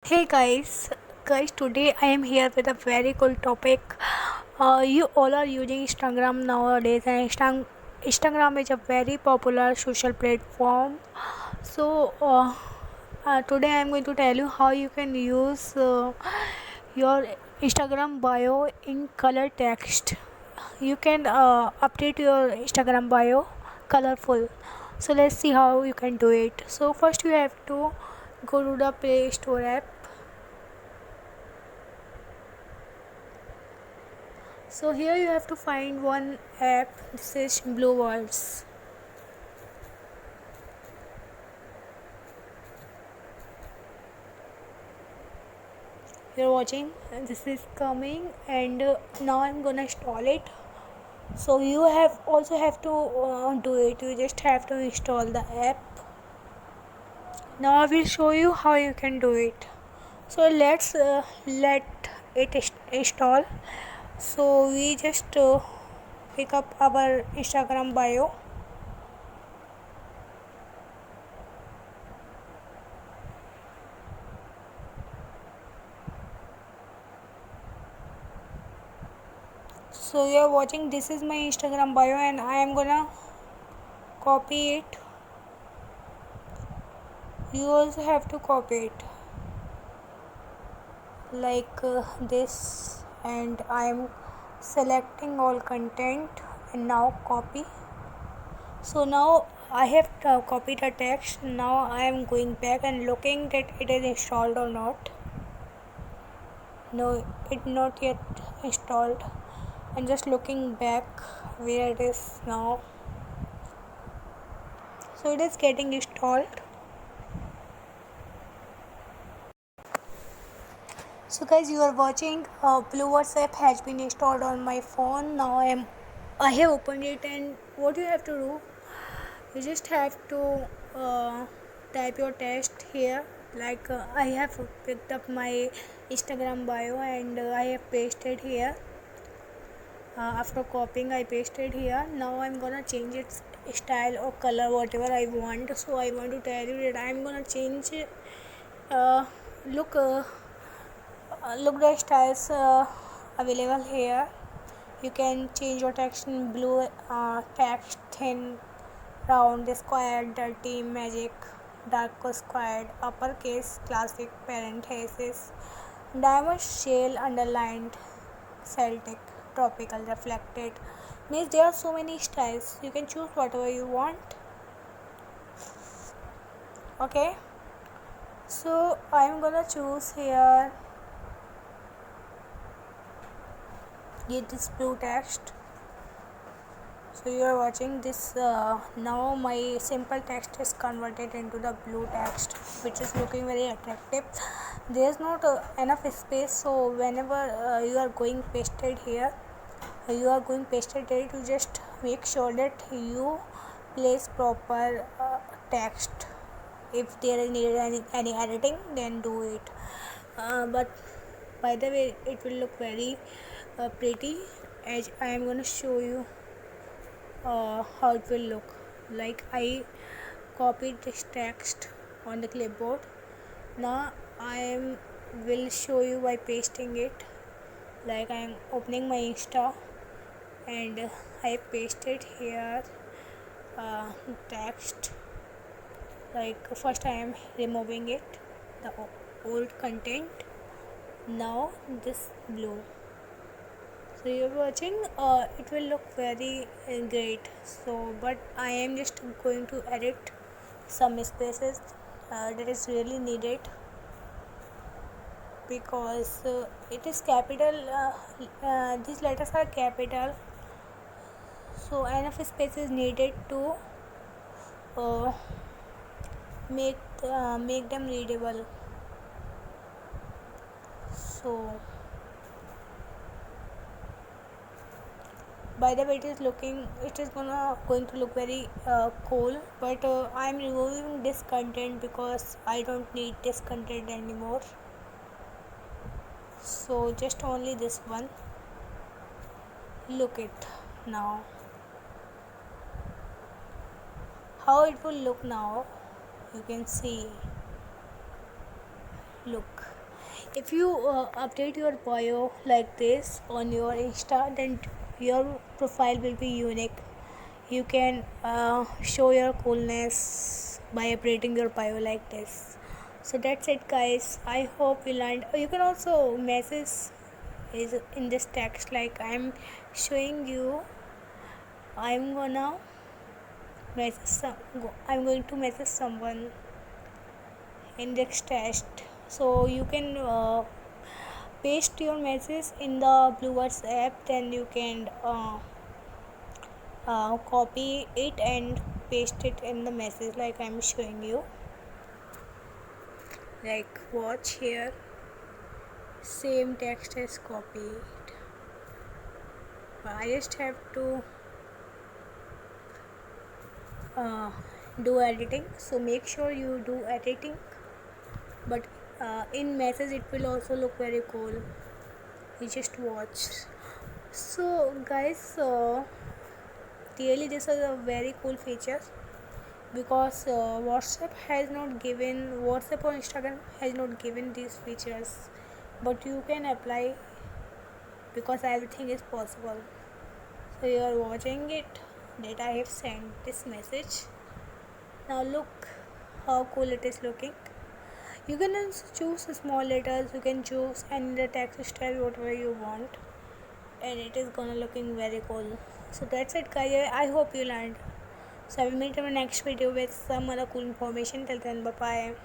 Hey guys, today I am here with a very cool topic. You all are using Instagram nowadays, and Instagram is a very popular social platform. So today I am going to tell you how you can use your Instagram bio in color text. You can update your Instagram bio colorful. So let's see how you can do it. So first you have to go to the Play Store app. So here you have to find one app. This is Blue Worlds. You're watching, and this is coming, and now I'm gonna install it. So you have also have to do it. You just have to install the app. Now I will show you how you can do it. So let's let it install. So we just pick up our Instagram bio. So you are watching, this is my Instagram bio, and I am gonna copy it. You also have to copy it like this, and I am selecting all content and now copy. So now I have copied the text. Now I am going back and looking that it is installed or not. No, it not yet installed. And just looking back where it is now. So it is getting installed. So guys, you are watching Blue WhatsApp has been installed on my phone. Now I have opened it, and what you have to do, you just have to type your text here. Like I have picked up my Instagram bio, and I have pasted here. After copying, I pasted here. Now I'm gonna change its style or color, whatever I want. So I want to tell you that I'm gonna change. Uh, look. Look the styles available here. You can change your text in blue, text thin, round, square, dirty, magic, dark squared, uppercase, classic, parenthesis, diamond shell, underlined, celtic, tropical, reflected. Means there are so many styles. You can choose whatever you want. Okay. So I am gonna choose here. Get this blue text. So you are watching this. Now my simple text is converted into the blue text, which is looking very attractive. There is not enough space, so whenever you are going pasted here, you just make sure that you place proper text. If there is needed any editing, then do it. But by the way, it will look very pretty, as I am going to show you how it will look. Like I copied this text on the clipboard. Now I am will show you by pasting it. Like I am opening my Insta, and I pasted here text. Like first I am removing it, the old content. Now this blue. So you're watching, it will look very great. So but I am just going to edit some spaces that is really needed, because it is capital, these letters are capital, so enough space is needed to uh, make them readable. So by the way, it is going to look very cool, but I'm removing this content because I don't need this content anymore. So just only this one. Look it now, how it will look now. You can see, look, If you update your bio like this on your Insta, then your profile will be unique. You can show your coolness by updating your bio like this. So that's it, guys. I hope you learned. You can also message is in this text like I'm showing you. I'm gonna I'm going to message someone in this text. So you can paste your message in the Bluewords app. Then you can copy it and paste it in the message like I'm showing you. Like watch here, same text is copied. I just have to uh, do editing, so make sure you do editing, but in message it will also look very cool. You just watch. So guys, really this is a very cool feature, because WhatsApp or Instagram has not given these features, but you can apply because everything is possible. So you are watching it that I have sent this message. Now look how cool it is looking. You can also choose small letters, you can choose any the text style whatever you want, and it is gonna looking very cool. So that's it, guys. I hope you learned. So I will meet in my next video with some other cool information. Till then, bye bye.